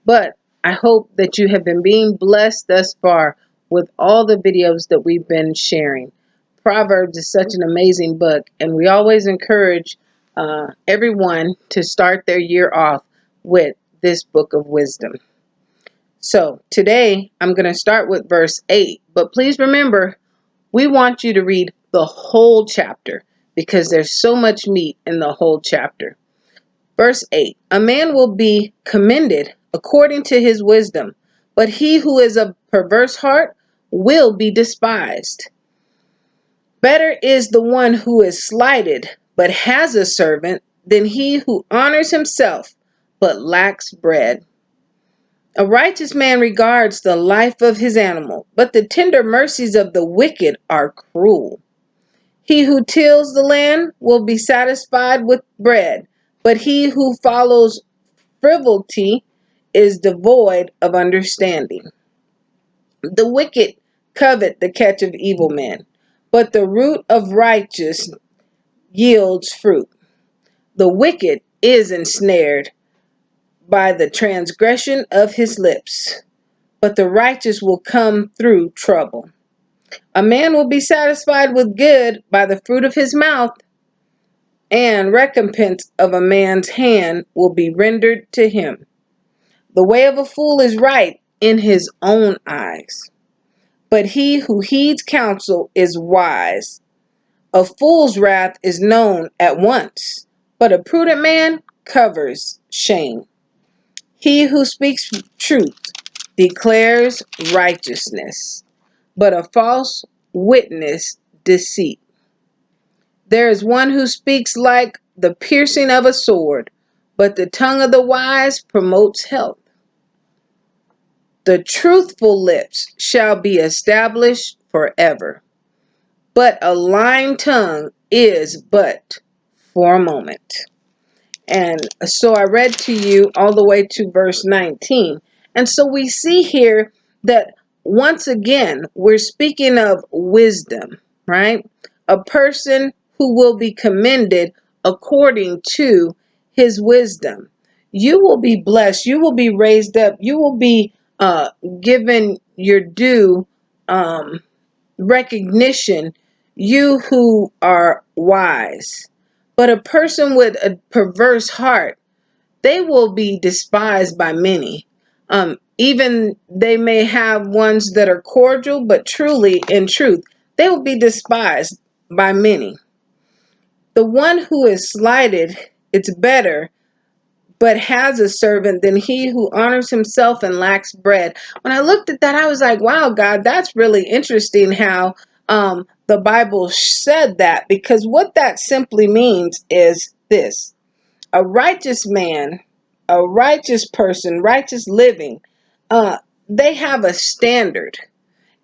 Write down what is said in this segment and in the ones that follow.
But I hope that you have been being blessed thus far with all the videos that we've been sharing. Proverbs is such an amazing book, and we always encourage everyone to start their year off with this book of wisdom. So today I'm going to start with verse 8, but please remember, we want you to read the whole chapter because there's so much meat in the whole chapter. Verse 8, a man will be commended according to his wisdom, but he who is of perverse heart will be despised. Better is the one who is slighted, but has a servant, than he who honors himself, but lacks bread. A righteous man regards the life of his animal, but the tender mercies of the wicked are cruel. He who tills the land will be satisfied with bread, but he who follows frivolity is devoid of understanding. The wicked covet the catch of evil men, but the root of righteous yields fruit. The wicked is ensnared by the transgression of his lips, but the righteous will come through trouble. A man will be satisfied with good by the fruit of his mouth, and recompense of a man's hand will be rendered to him. The way of a fool is right in his own eyes, but he who heeds counsel is wise. A fool's wrath is known at once, but a prudent man covers shame. He who speaks truth declares righteousness, but a false witness deceit. There is one who speaks like the piercing of a sword, but the tongue of the wise promotes health. The truthful lips shall be established forever, but a lying tongue is but for a moment. And so I read to you all the way to verse 19. And so we see here that once again, we're speaking of wisdom, right? A person who will be commended according to his wisdom. You will be blessed. You will be raised up. You will be given your due recognition, you who are wise. But a person with a perverse heart, they will be despised by many. Even they may have ones that are cordial, but truly, in truth, they will be despised by many. The one who is slighted, it's better, but has a servant than he who honors himself and lacks bread. When I looked at that, I was like, wow, God, that's really interesting how the Bible said that, because what that simply means is this: a righteous man, a righteous person, righteous living, they have a standard.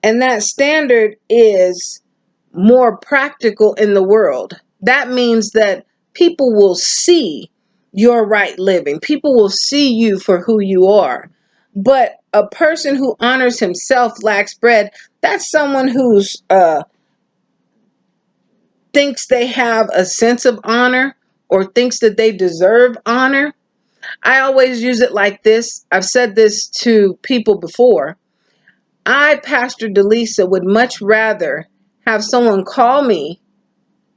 And that standard is more practical in the world. That means that people will see your right living. People will see you for who you are. But a person who honors himself lacks bread. That's someone who's thinks they have a sense of honor or thinks that they deserve honor. I always use it like this. I've said this to people before. I, Pastor Delisa, would much rather have someone call me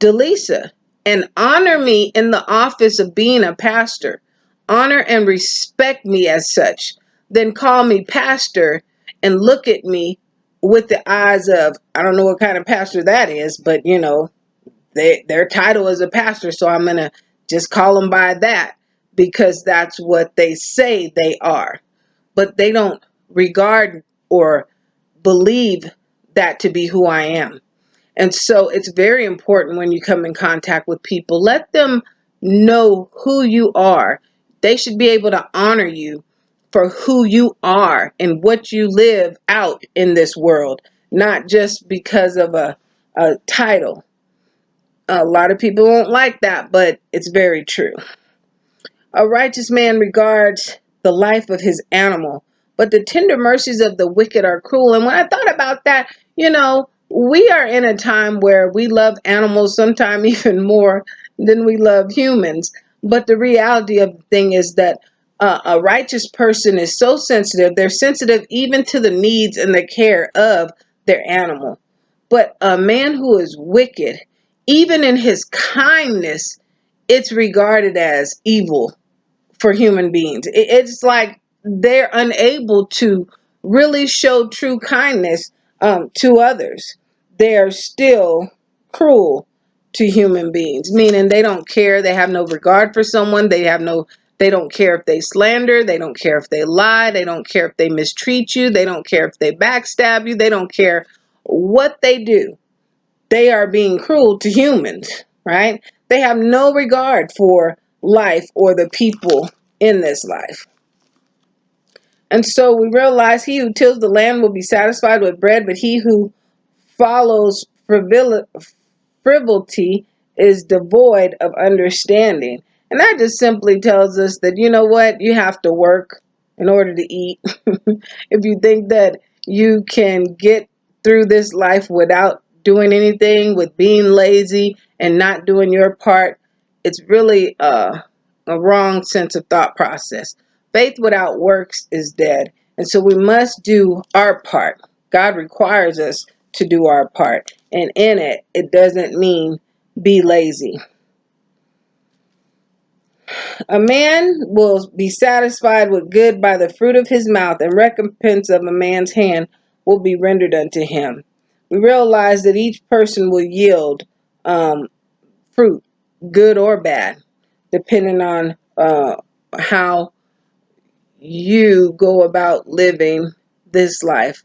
Delisa and honor me in the office of being a pastor, honor and respect me as such, than call me pastor and look at me with the eyes of, I don't know what kind of pastor that is, but their title is a pastor, so I'm going to just call them by that because that's what they say they are. But they don't regard or believe that to be who I am. And so it's very important when you come in contact with people, let them know who you are. They should be able to honor you for who you are and what you live out in this world, not just because of a title. A lot of people won't like that, but it's very true. A righteous man regards the life of his animal, but the tender mercies of the wicked are cruel. And when I thought about that, we are in a time where we love animals sometimes even more than we love humans. But the reality of the thing is that A righteous person is so sensitive. They're sensitive even to the needs and the care of their animal. But a man who is wicked, even in his kindness, it's regarded as evil for human beings. It's like they're unable to really show true kindness to others. They're still cruel to human beings, meaning they don't care. They have no regard for someone. They don't care if they slander. They don't care if they lie. They don't care if they mistreat you. They don't care if they backstab you. They don't care what they do. They are being cruel to humans, right? They have no regard for life or the people in this life. And so we realize he who tills the land will be satisfied with bread, but he who follows frivolity is devoid of understanding. And that just simply tells us that, you know what, you have to work in order to eat. If you think that you can get through this life without doing anything, with being lazy and not doing your part, it's really a wrong sense of thought process. Faith without works is dead. And so we must do our part. God requires us to do our part. And in it, it doesn't mean be lazy. A man will be satisfied with good by the fruit of his mouth, and recompense of a man's hand will be rendered unto him. We realize that each person will yield fruit, good or bad, depending on how you go about living this life,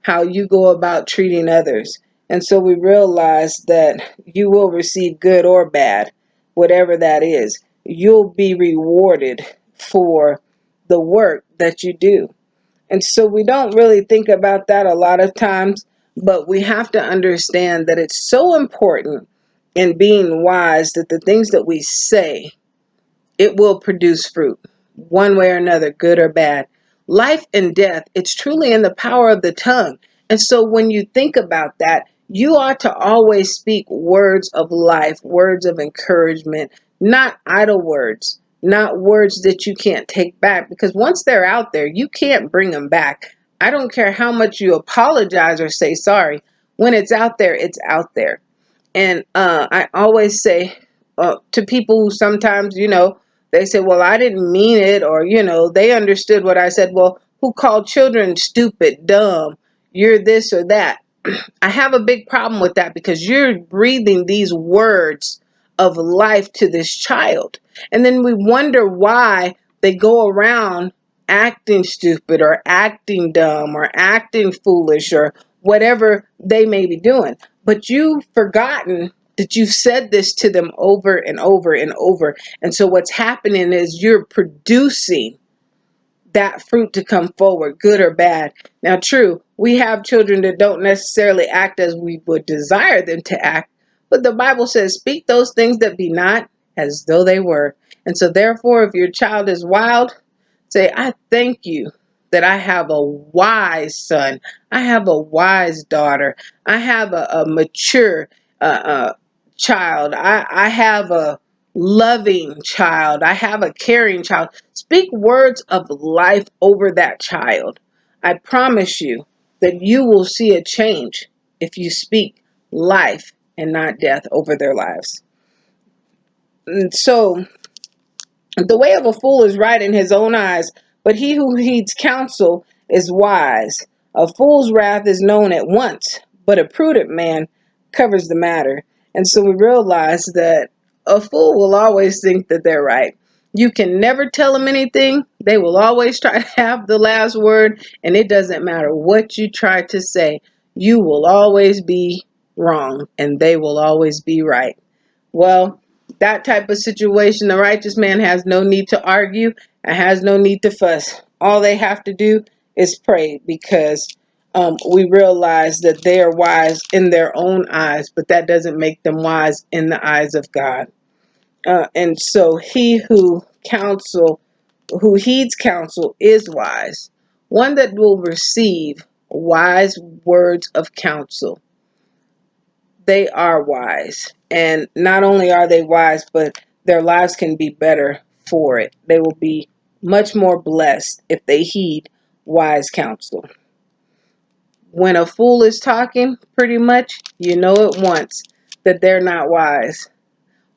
how you go about treating others. And so we realize that you will receive good or bad, whatever that is. You'll be rewarded for the work that you do. And so we don't really think about that a lot of times, but we have to understand that it's so important in being wise that the things that we say, it will produce fruit, one way or another, good or bad. Life and death, it's truly in the power of the tongue. And so when you think about that, you ought to always speak words of life, words of encouragement, not idle words, not words that you can't take back, because once they're out there, you can't bring them back. I don't care how much you apologize or say sorry. When it's out there, it's out there. And I always say to people who sometimes, they say, well, I didn't mean it, or, they understood what I said. Well, who called children stupid, dumb, you're this or that? I have a big problem with that, because you're breathing these words of life to this child. And then we wonder why they go around acting stupid or acting dumb or acting foolish or whatever they may be doing. But you've forgotten that you've said this to them over and over and over. And so what's happening is you're producing that fruit to come forward, good or bad. Now, true, we have children that don't necessarily act as we would desire them to act, but the Bible says, speak those things that be not as though they were. And so therefore, if your child is wild, say, I thank you that I have a wise son. I have a wise daughter. I have a mature child. I have a loving child. I have a caring child. Speak words of life over that child. I promise you that you will see a change if you speak life and not death over their lives. And so, the way of a fool is right in his own eyes, but he who heeds counsel is wise. A fool's wrath is known at once, but a prudent man covers the matter. And so we realize that a fool will always think that they're right. You can never tell them anything. They will always try to have the last word, and it doesn't matter what you try to say. You will always be wrong, and they will always be right. Well, that type of situation, the righteous man has no need to argue and has no need to fuss. All they have to do is pray, because we realize that they are wise in their own eyes, but that doesn't make them wise in the eyes of God. And so he who heeds counsel is wise, one that will receive wise words of counsel. They are wise. And not only are they wise, but their lives can be better for it. They will be much more blessed if they heed wise counsel. When a fool is talking, pretty much, you know at once that they're not wise.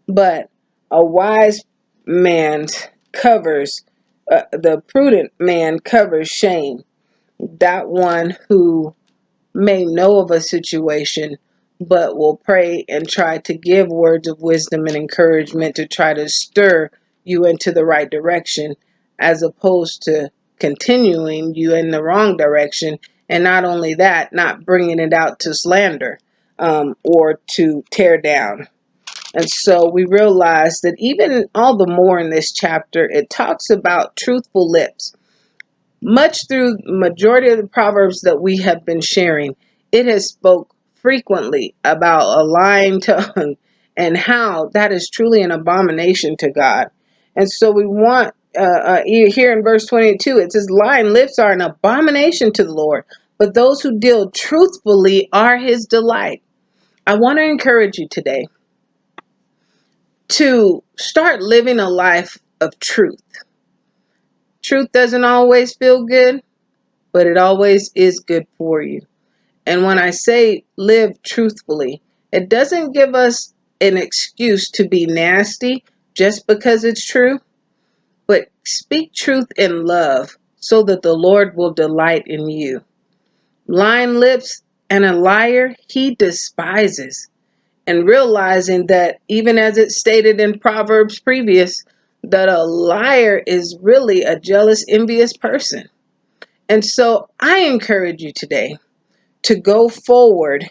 But a wise man covers, the prudent man covers shame. That one who may know of a situation, but will pray and try to give words of wisdom and encouragement to try to stir you into the right direction, as opposed to continuing you in the wrong direction. And not only that, not bringing it out to slander or to tear down. And so we realize that even all the more in this chapter, it talks about truthful lips. Much through majority of the Proverbs that we have been sharing, it has spoke frequently about a lying tongue and how that is truly an abomination to God. And so we want, here in verse 22, it says, lying lips are an abomination to the Lord, but those who deal truthfully are his delight. I want to encourage you today to start living a life of truth. Truth doesn't always feel good, but it always is good for you. And when I say live truthfully, it doesn't give us an excuse to be nasty just because it's true, but speak truth in love so that the Lord will delight in you. Lying lips and a liar, he despises. And realizing that, even as it stated in Proverbs previous, that a liar is really a jealous, envious person. And so I encourage you today to go forward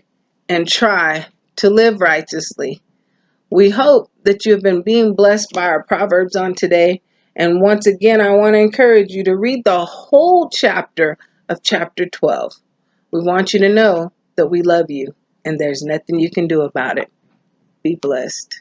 and try to live righteously. We hope that you have been being blessed by our Proverbs on today. And once again, I want to encourage you to read the whole chapter of chapter 12. We want you to know that we love you and there's nothing you can do about it. Be blessed.